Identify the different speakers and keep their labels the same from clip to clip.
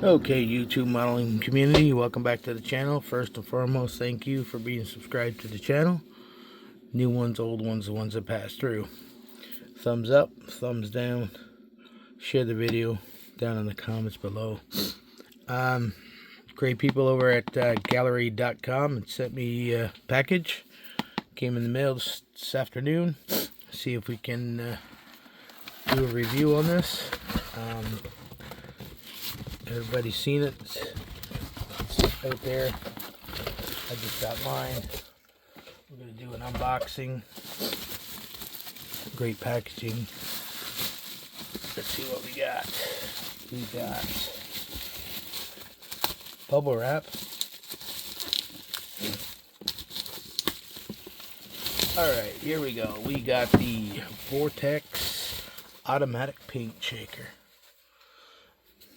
Speaker 1: Okay, YouTube modeling community, welcome back to the channel. First and foremost, thank you for being subscribed to the channel. New ones, old ones, the ones that pass through. Thumbs up, thumbs down, share the video down in the comments below. Great people over at Gaahleri.com and sent me a package. Came in the mail this afternoon. See if we can do a review on this. Everybody's seen it. It's out there. I just got mine. We're going to do an unboxing. Great packaging. Let's see what we got. We got bubble wrap. Alright, here we go. We got the Voortex Automatic Paint Shaker.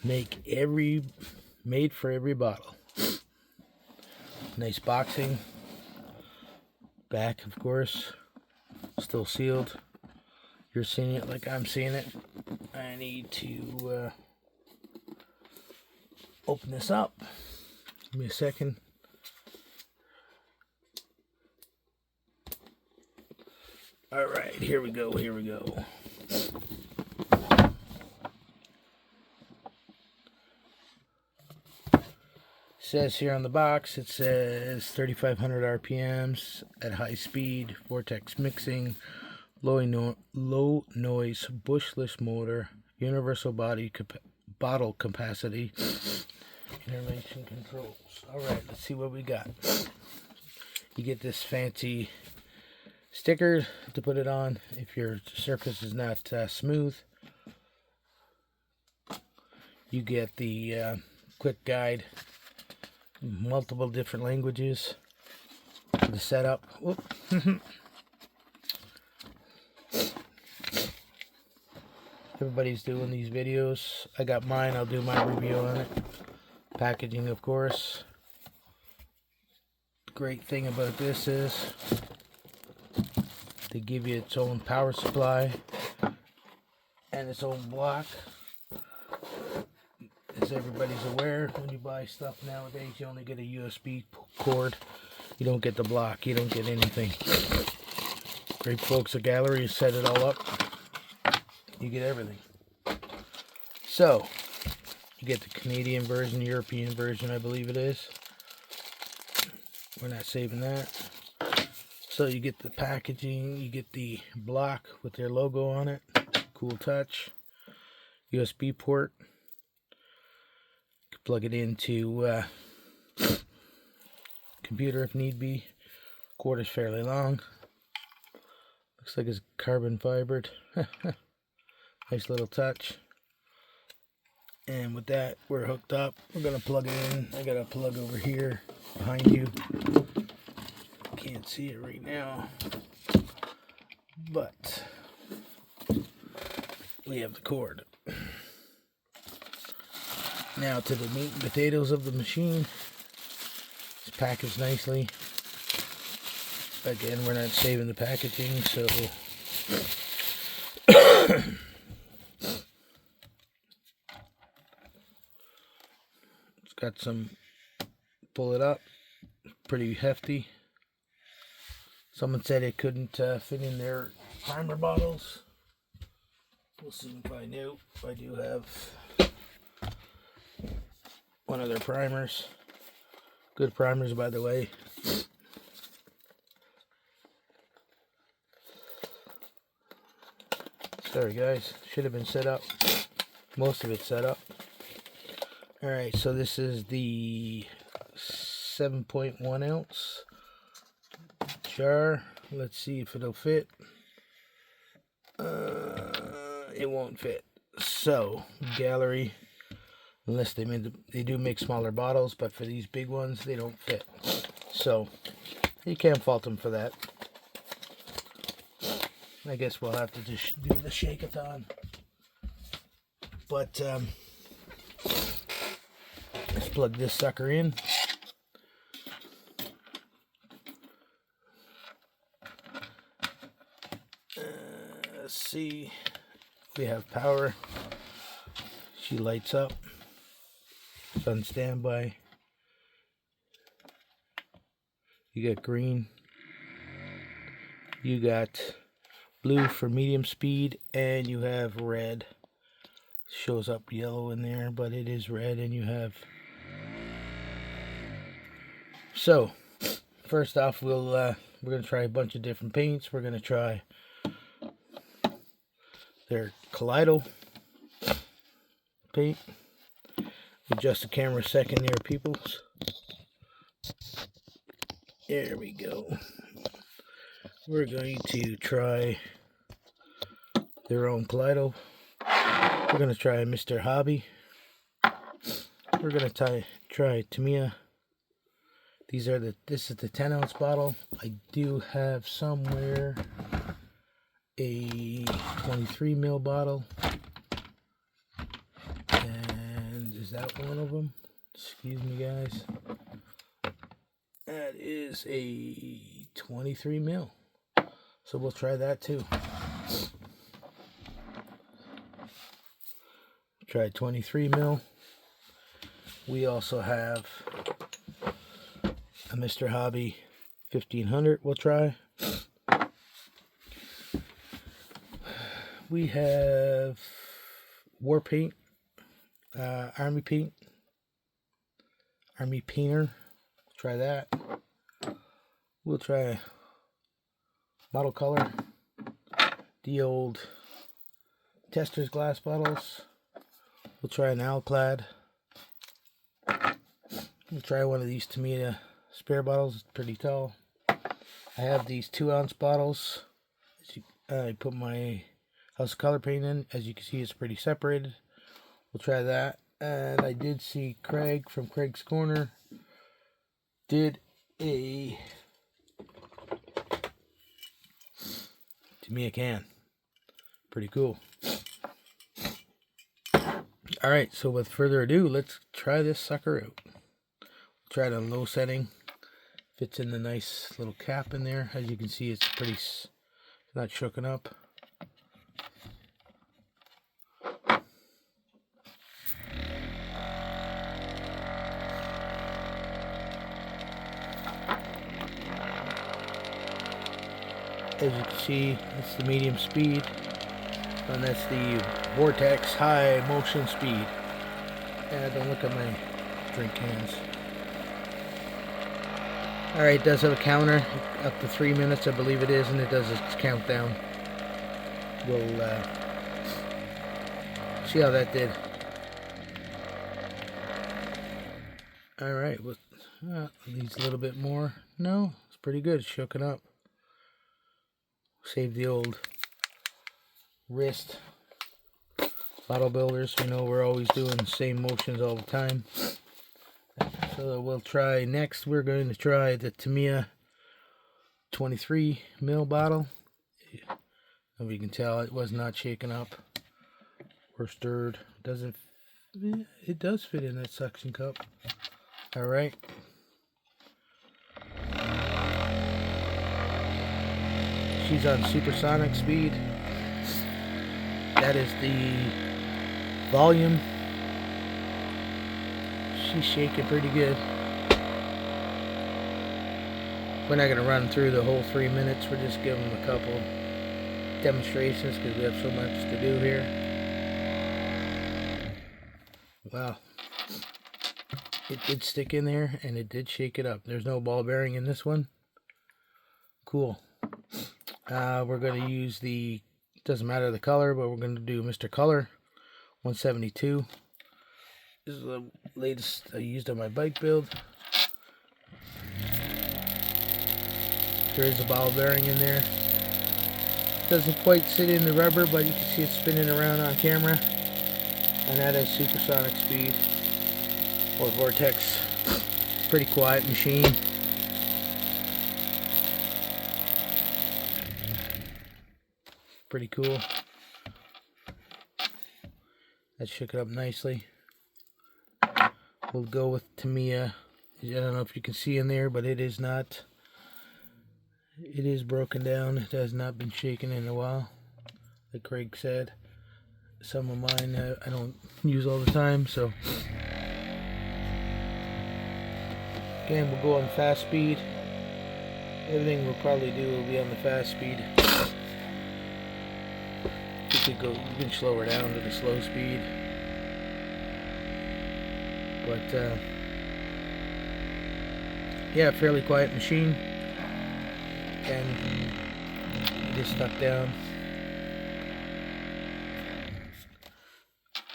Speaker 1: Made for every bottle. Nice boxing. Back, of course, still sealed. You're seeing it like I'm seeing it. I need to open this up. Give me a second. All right, here we go. Here we go. Says here on the box, it says 3,500 RPMs at high speed, vortex mixing, low noise, bushless motor, universal bottle capacity, intervention controls. All right, let's see what we got. You get this fancy sticker to put it on if your surface is not smooth. You get the quick guide. Multiple different languages for the setup. Everybody's doing these videos. I got mine. I'll do my review on it. Packaging, of course. The great thing about this is they give you its own power supply and its own block. As everybody's aware, when you buy stuff nowadays, you only get a USB cord. You don't get the block. You don't get anything. Great folks at Gaahleri set it all up. You get everything. So, you get the Canadian version, European version, I believe it is. We're not saving that. So you get the packaging. You get the block with their logo on it. Cool touch. USB port. Plug it into computer if need be. Cord is fairly long. Looks like it's carbon fibered. Nice little touch. And with that, we're hooked up. We're gonna plug it in. I got a plug over here behind you. Can't see it right now, but we have the cord. Now to the meat and potatoes of the machine. It's packaged nicely. Again, we're not saving the packaging, so it's got some, pull it up, pretty hefty. Someone said it couldn't fit in their primer bottles. We'll see if I do. I do have one of their primers. Good primers, by the way. Sorry guys, should have been set up. Most of it's set up. Alright, so this is the 7.1 ounce jar. Let's see if it'll fit. It won't fit. So, Gaahleri, unless they do make smaller bottles, but for these big ones, they don't fit. So, you can't fault them for that. I guess we'll have to just do the shake-a-thon. But, let's plug this sucker in. Let's see. We have power. She lights up. It's on standby. You got green. You got blue for medium speed, and you have red. Shows up yellow in there, but it is red, and you have. So, first off, we're gonna try a bunch of different paints. We're gonna try their Kaleido paint. Adjust the camera a second here, peoples. There we go. We're going to try their own Kaleido. We're going to try Mr. Hobby. We're going to try Tamiya. This is the 10-ounce bottle. I do have somewhere a 23 ml bottle. And is that one of them? Excuse me, guys. That is a 23 ml. So we'll try that too. Try 23 ml. We also have a Mr. Hobby 1500 we'll try. We have War Paint, Army Paint, Army Painter. Try that. We'll try Model Color, the old Tester's glass bottles. We'll try an Alclad. We'll try one of these Tamiya spare bottles. It's pretty tall. I have these 2-ounce bottles. I put my House of Color paint in. As you can see, it's pretty separated. We'll try that. And I did see Craig from Craig's Corner did a Tamiya can. Pretty cool. Alright, so with further ado, let's try this sucker out. Try it on low setting. Fits in the nice little cap in there. As you can see, it's pretty not shooken up. As you can see, that's the medium speed, and that's the Vortex high motion speed. Yeah, don't look at my drink cans. Alright, it does have a counter, up to 3 minutes I believe it is, and it does its countdown. We'll see how that did. Alright, needs a little bit more. No, it's pretty good, it's shooken up. Save the old wrist. Bottle builders, we know we're always doing the same motions all the time. So we'll try next. We're going to try the Tamiya 23 ml bottle. And we can tell it was not shaken up or stirred. It does fit in that suction cup. All right. She's on supersonic speed. That is the volume. She's shaking pretty good. We're not going to run through the whole 3 minutes. We're just giving them a couple demonstrations because we have so much to do here. Wow. It did stick in there and it did shake it up. There's no ball bearing in this one. Cool. We're going to use doesn't matter the color, but we're going to do Mr. Color 172. This is the latest I used on my bike build. There is a ball bearing in there. Doesn't quite sit in the rubber, but you can see it spinning around on camera. And that is supersonic speed or Vortex. Pretty quiet machine. Pretty cool. That shook it up nicely. We'll go with Tamiya. I don't know if you can see in there, but it is not. It is broken down. It has not been shaken in a while, like Craig said. Some of mine I don't use all the time, so Again, we'll go on fast speed. Everything we'll probably do will be on the fast speed. You can slow her down to the slow speed. But yeah, fairly quiet machine. And it is stuck down.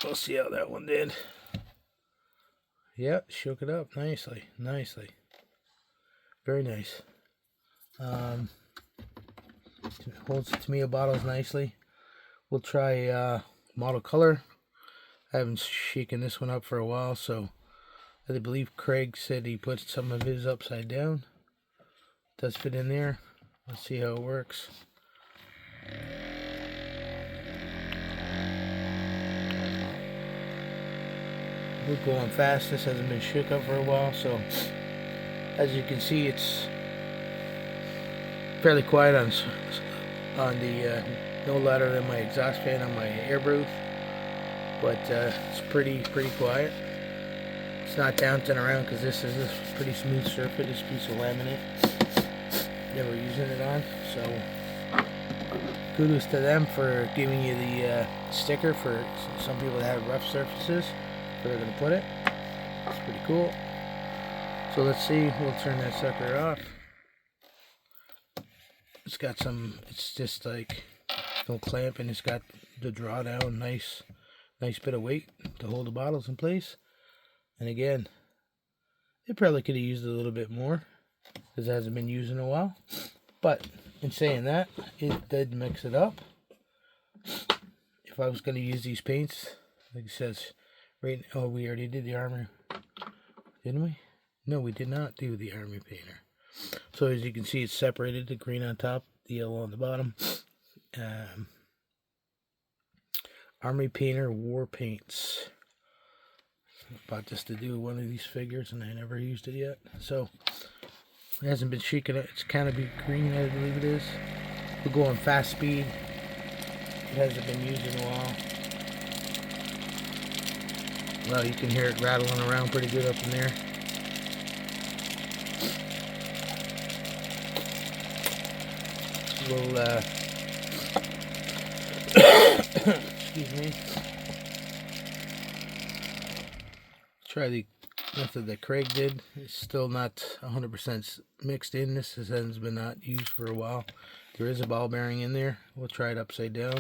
Speaker 1: We'll see how that one did. Yeah, shook it up nicely. Very nice. Holds the tomato bottles nicely. We'll try model color. I haven't shaken this one up for a while, so I believe Craig said he put some of his upside down. It does fit in there. Let's see how it works. We're going fast. This hasn't been shook up for a while, so as you can see, it's fairly quiet on the no louder than my exhaust fan on my air booth, but it's pretty quiet. It's not bouncing around because this is a pretty smooth surface. This piece of laminate that we're using it on. So kudos to them for giving you the sticker for some people that have rough surfaces where they're going to put it. It's pretty cool. So let's see. We'll turn that sucker off. It's got some, it's just like no clamp, and it's got the drawdown, nice bit of weight to hold the bottles in place. And again, it probably could have used a little bit more because it hasn't been used in a while. But in saying that, it did mix it up. If I was going to use these paints, like it says, right? Oh, we already did the armor, didn't we? No, we did not do the army painter. So as you can see, it's separated, the green on top, the yellow on the bottom. Army Painter War Paints. Bought this to do one of these figures, and I never used it yet. So it hasn't been shaken up. It's kind of green, I believe it is. We'll go on fast speed. It hasn't been used in a while. Well, you can hear it rattling around pretty good up in there. We'll excuse me. Try the method that Craig did. It's still not 100% mixed in. This has been not used for a while. There is a ball bearing in there. We'll try it upside down.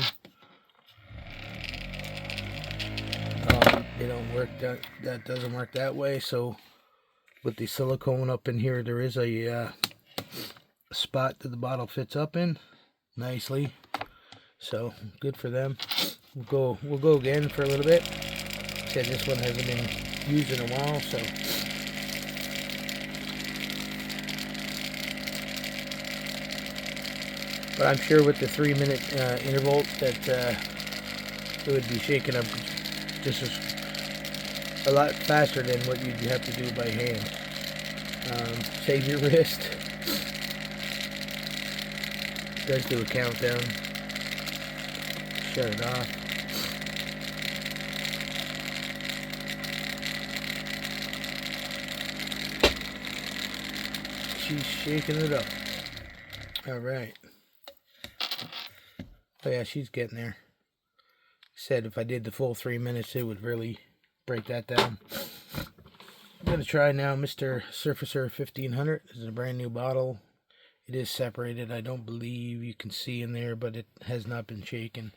Speaker 1: They don't work that doesn't work that way. So with the silicone up in here, there is a spot that the bottle fits up in nicely. So good for them. We'll go again for a little bit. Said this one hasn't been used in a while, so but I'm sure with the 3-minute intervals that it would be shaken up just a lot faster than what you'd have to do by hand. Save your wrist. It does do a countdown. Shut it off. She's shaking it up. Alright. Oh yeah, she's getting there. Said if I did the full 3 minutes, it would really break that down. I'm going to try now Mr. Surfacer 1500. This is a brand new bottle. It is separated. I don't believe you can see in there, but it has not been shaken.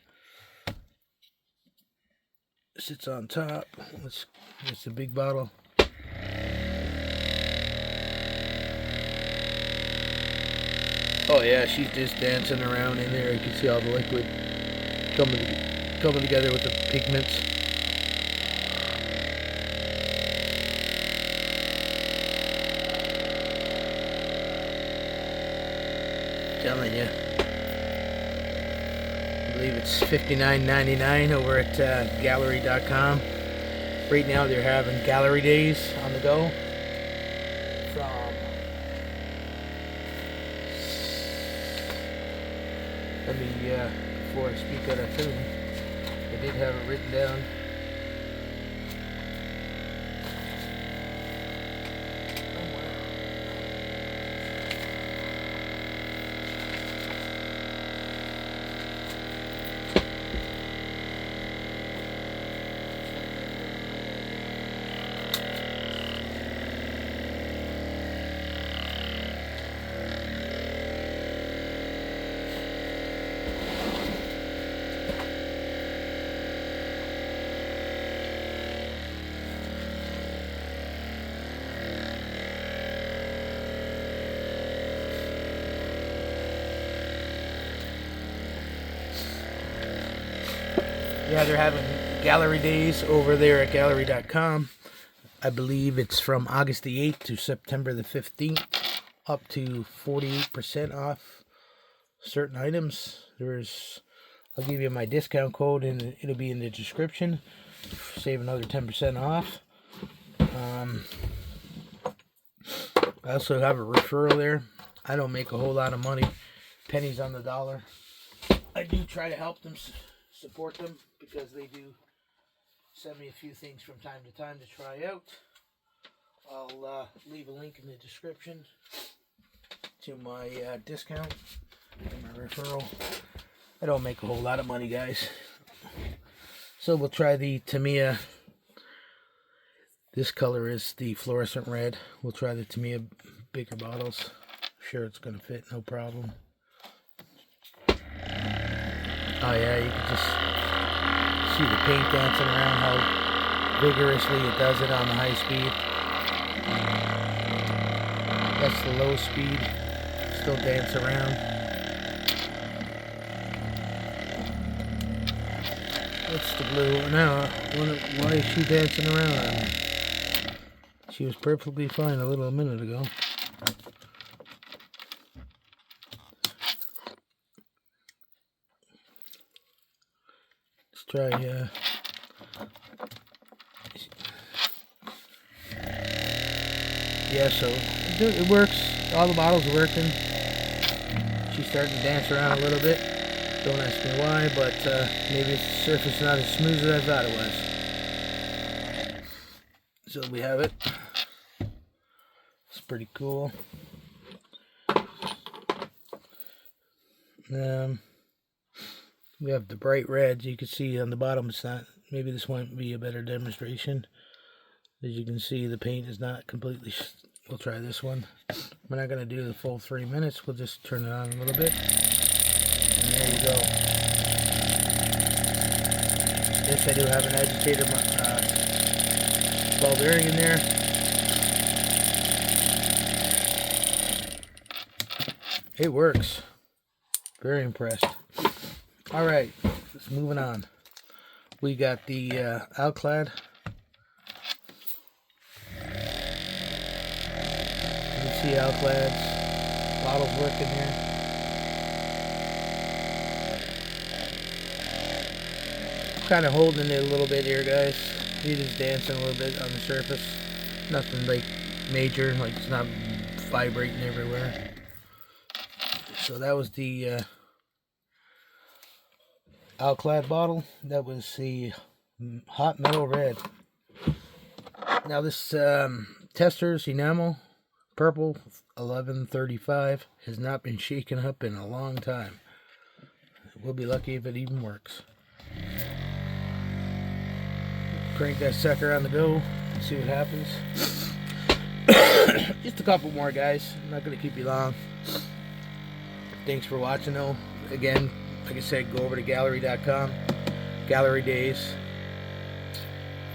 Speaker 1: Sits on top. It's a big bottle. Oh yeah, she's just dancing around in there. You can see all the liquid coming together with the pigments. Telling you, I believe it's $59.99 over at Gaahleri.com. Right now they're having Gaahleri Days on the go. Let me, before I speak out of tune, I did have it written down. Yeah, they're having Gaahleri Days over there at Gaahleri.com. I believe it's from August the 8th to September the 15th, up to 48% off certain items. I'll give you my discount code, and it'll be in the description. Save another 10% off. I also have a referral there. I don't make a whole lot of money, pennies on the dollar. I do try to help them, support them, because they do send me a few things from time to time to try out. I'll leave a link in the description to my discount and my referral. I don't make a whole lot of money, guys. So we'll try the Tamiya. This color is the fluorescent red. We'll try the Tamiya bigger bottles. Sure, it's going to fit, no problem. Oh yeah, you can just see the paint dancing around, how vigorously it does it on the high speed. That's the low speed. Still dance around. That's the blue. Now, why is she dancing around on me? She was perfectly fine a minute ago. Let's try, yeah, so it works. All the bottles are working. She's starting to dance around a little bit. Don't ask me why, but maybe the surface is not as smooth as I thought it was. So we have it. It's pretty cool. We have the bright reds. You can see on the bottom it's not. Maybe this might be a better demonstration. As you can see, the paint is not completely. We'll try this one. We're not going to do the full 3 minutes. We'll just turn it on a little bit. And there you go. Yes, I do have an agitator ball bearing in there. It works. Very impressed. Alright, let's moving on. We got the Alclad. You can see Alclad's bottles working here. Kind of holding it a little bit here, guys. It is dancing a little bit on the surface. Nothing like major, like it's not vibrating everywhere. So that was the Alclad bottle. That was the hot metal red. Now this tester's enamel purple 1135 has not been shaken up in a long time. We'll be lucky if it even works. Crank that sucker on the go and see what happens. Just a couple more, guys. I'm not going to keep you long. Thanks for watching, though. Again, like I said, go over to Gaahleri.com. Gaahleri Days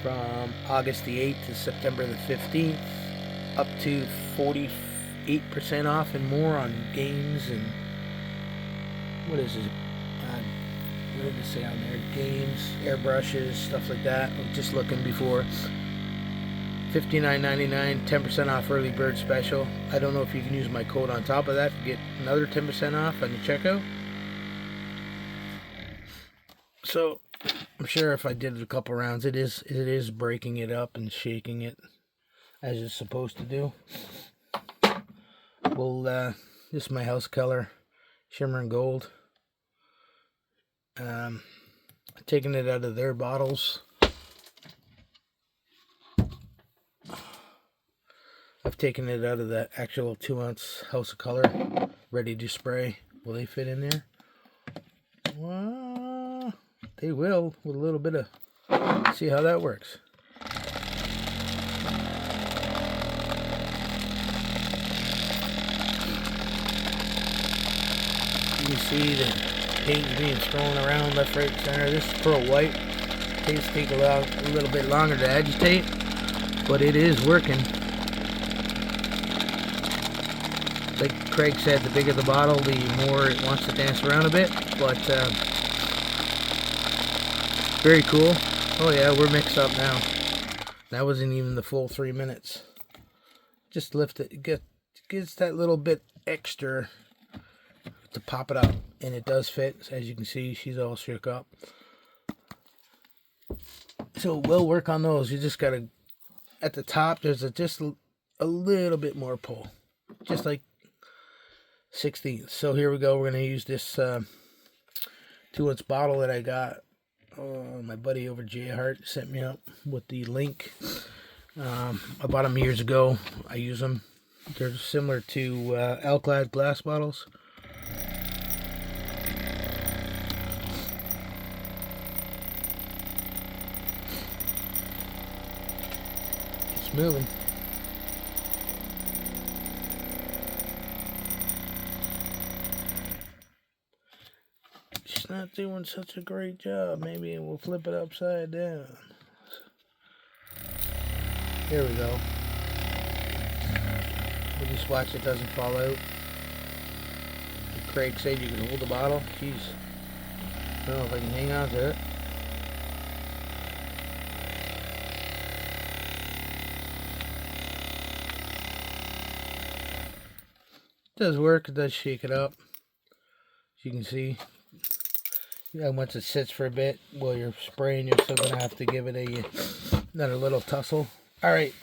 Speaker 1: from August the 8th to September the 15th. Up to 48% off and more on games and... What is it? What did it say on there? Games, airbrushes, stuff like that. I was just looking before. $59.99, 10% off early bird special. I don't know if you can use my code on top of that to get another 10% off on the checkout. So I'm sure if I did it a couple rounds, it is breaking it up and shaking it as it's supposed to do. Well, this is my house color, shimmer and gold. Taking it out of their bottles. I've taken it out of the actual 2-ounce house of color, ready to spray. Will they fit in there? Well, they will, with a little bit of, see how that works. You can see the paint being thrown around left, right, center. This is pearl white. Things take a little bit longer to agitate, but it is working. Like Craig said, the bigger the bottle, the more it wants to dance around a bit. But Very cool. Oh yeah, we're mixed up now. That wasn't even the full 3 minutes. Just lift it. It gets that little bit extra to pop it up. And it does fit. As you can see, she's all shook up. So we'll work on those. You just got to, at the top, there's just a little bit more pull. Just like 16th. So here we go. We're going to use this 2-ounce bottle that I got. My buddy over Gaahleri sent me up with the link. I bought them years ago. I use them. They're similar to Alclad glass bottles. It's moving. She's not doing such a great job. Maybe we'll flip it upside down. Here we go. We'll just watch it doesn't fall out. Craig said you can hold the bottle. Jeez. I don't know if I can hang on to it. It does work. It does shake it up. As you can see. Yeah, once it sits for a bit while you're spraying, you're still going to have to give it another little tussle. Alright,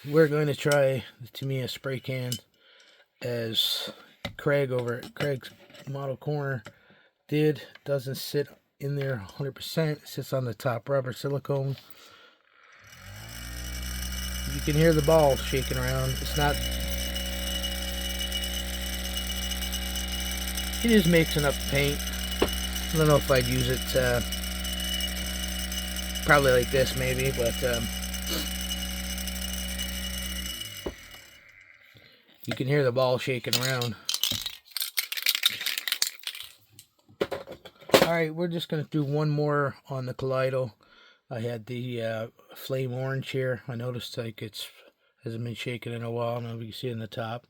Speaker 1: we're going to try the Tamiya spray can as Craig over at Craig's Model Corner did. Doesn't sit in there 100%. It sits on the top rubber silicone. You can hear the ball shaking around. It's not... It is mixing up paint. I don't know if I'd use it probably like this maybe, but you can hear the ball shaking around. Alright, we're just going to do one more on the Kaleido. I had the flame orange here. I noticed like it hasn't been shaken in a while. Now you can see in the top.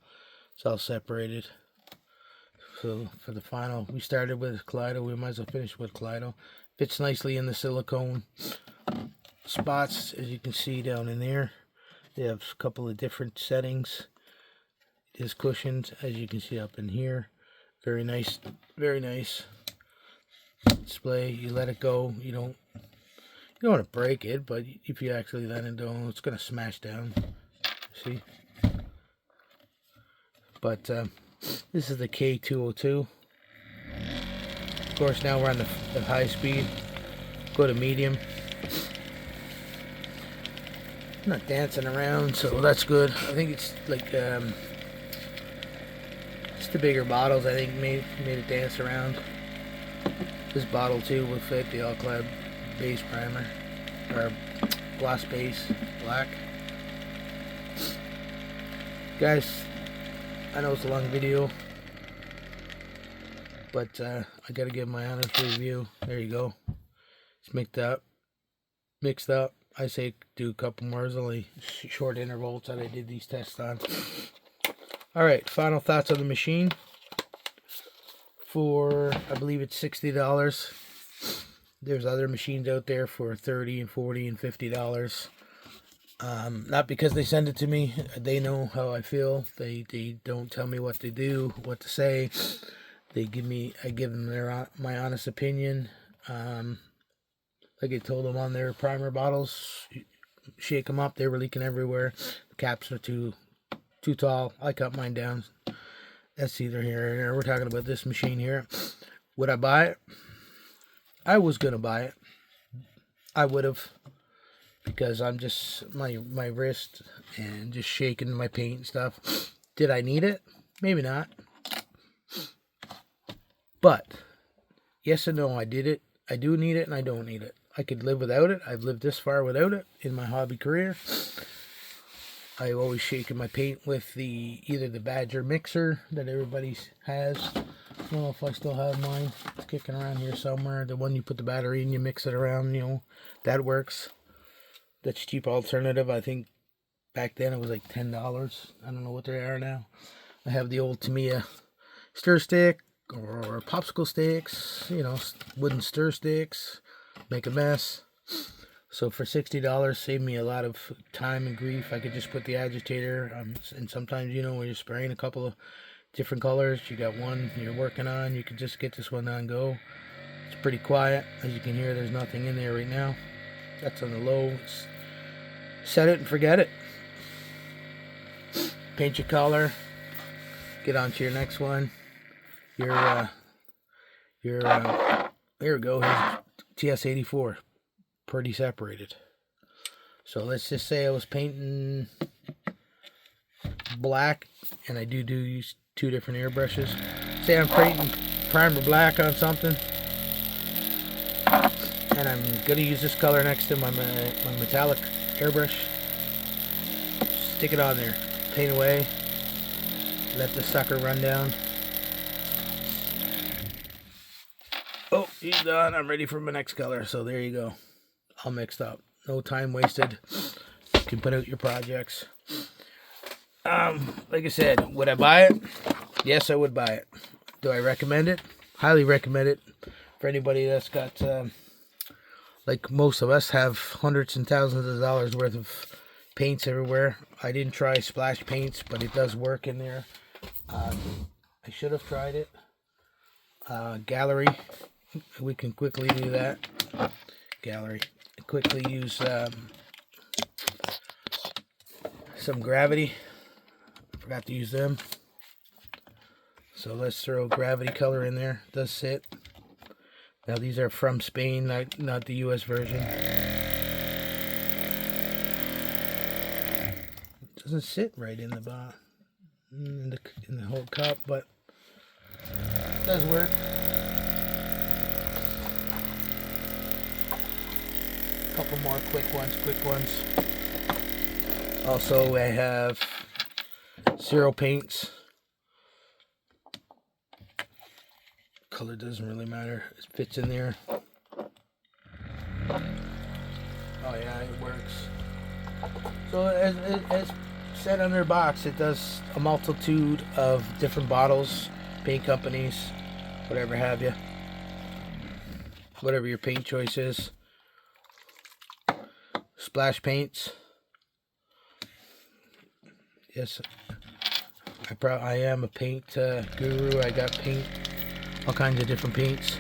Speaker 1: It's all separated. So for the final, we started with Kaleido. We might as well finish with Kaleido. Fits nicely in the silicone spots, as you can see down in there. They have a couple of different settings. It is cushioned, as you can see up in here. Very nice, very nice display. You let it go. You don't want to break it, but if you actually let it go, it's going to smash down. See? But this is the K202. Of course, now we're on the high speed. Go to medium. I'm not dancing around, so that's good. I think it's like it's the bigger bottles. I think made it dance around. This bottle too will fit the Alclad base primer or gloss base black. Guys, I know it's a long video, but I gotta give my honest review. There you go. It's mixed up. I say do a couple more. It's only short intervals that I did these tests on. Alright, final thoughts on the machine. For, I believe it's $60. There's other machines out there for $30 and $40 and $50. Not because they send it to me. They know how I feel. They don't tell me what to do, what to say. I give them my honest opinion. Like I told them on their primer bottles, shake them up. They were leaking everywhere. The caps are too tall. I cut mine down. That's either here or there. We're talking about this machine here. Would I buy it? I was gonna buy it. I would have, because I'm just my wrist and just shaking my paint and stuff. Did I need it? Maybe not. But yes and no, I did it. I do need it and I don't need it. I could live without it. I've lived this far without it in my hobby career. I always shaken my paint with either the Badger mixer that everybody has. I don't know if I still have mine. It's kicking around here somewhere. The one you put the battery in, you mix it around, you know, that works. That's a cheap alternative. I think back then it was like $10. I don't know what they are now. I have the old Tamiya stir stick or popsicle sticks, you know, wooden stir sticks. make a mess. So for $60, saved me a lot of time and grief. I could just put the agitator, and sometimes, you know, when you're spraying a couple of different colors, you got one you're working on, you can just get this one on go. It's pretty quiet. As you can hear, there's nothing in there right now. That's on the low. Set it and forget it. Paint your color. Get on to your next one. Here we go. Here's TS84. Pretty separated. So let's just say I was painting black, and I do use 2 different airbrushes. Say I'm painting primer black on something, and I'm gonna use this color next to my metallic airbrush. Stick it on there, paint away, let the sucker run down. Oh, he's done. I'm ready for my next color. So there you go. All mixed up. No time wasted. You can put out your projects. Like I said, would I buy it? Yes, I would buy it. Do I recommend it? Highly recommend it for anybody that's got, like most of us, have hundreds and thousands of dollars worth of paints everywhere. I didn't try splash paints, but it does work in there. I should have tried it. Gaahleri. We can quickly do that. Gaahleri. Quickly use some gravity. Forgot to use them. So let's throw gravity color in there. It does sit. Now these are from Spain, not the US version. It doesn't sit right in the bottom, in the whole cup, but it does work. Couple more quick ones. Also, I have zero paints. Color doesn't really matter. It fits in there. Oh yeah, it works. So as said on their box, it does a multitude of different bottles, paint companies, whatever have you. Whatever your paint choice is. Splash paints. Yes, I am a paint guru. I got paint, all kinds of different paints.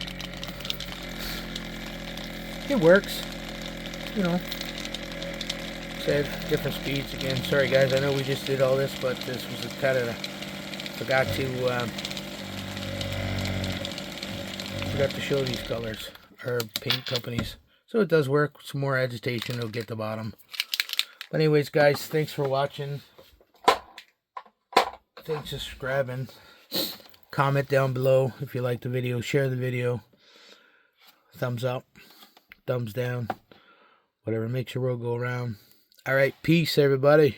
Speaker 1: It works, you know. Said different speeds again. Sorry guys, I know we just did all this, but this was kind of forgot to show these colors or paint companies. So it does work. Some more agitation, it'll get the bottom. But anyways, guys, thanks for watching. Thanks for subscribing. Comment down below if you like the video. Share the video. Thumbs up. Thumbs down. Whatever makes your world go around. Alright, peace, everybody.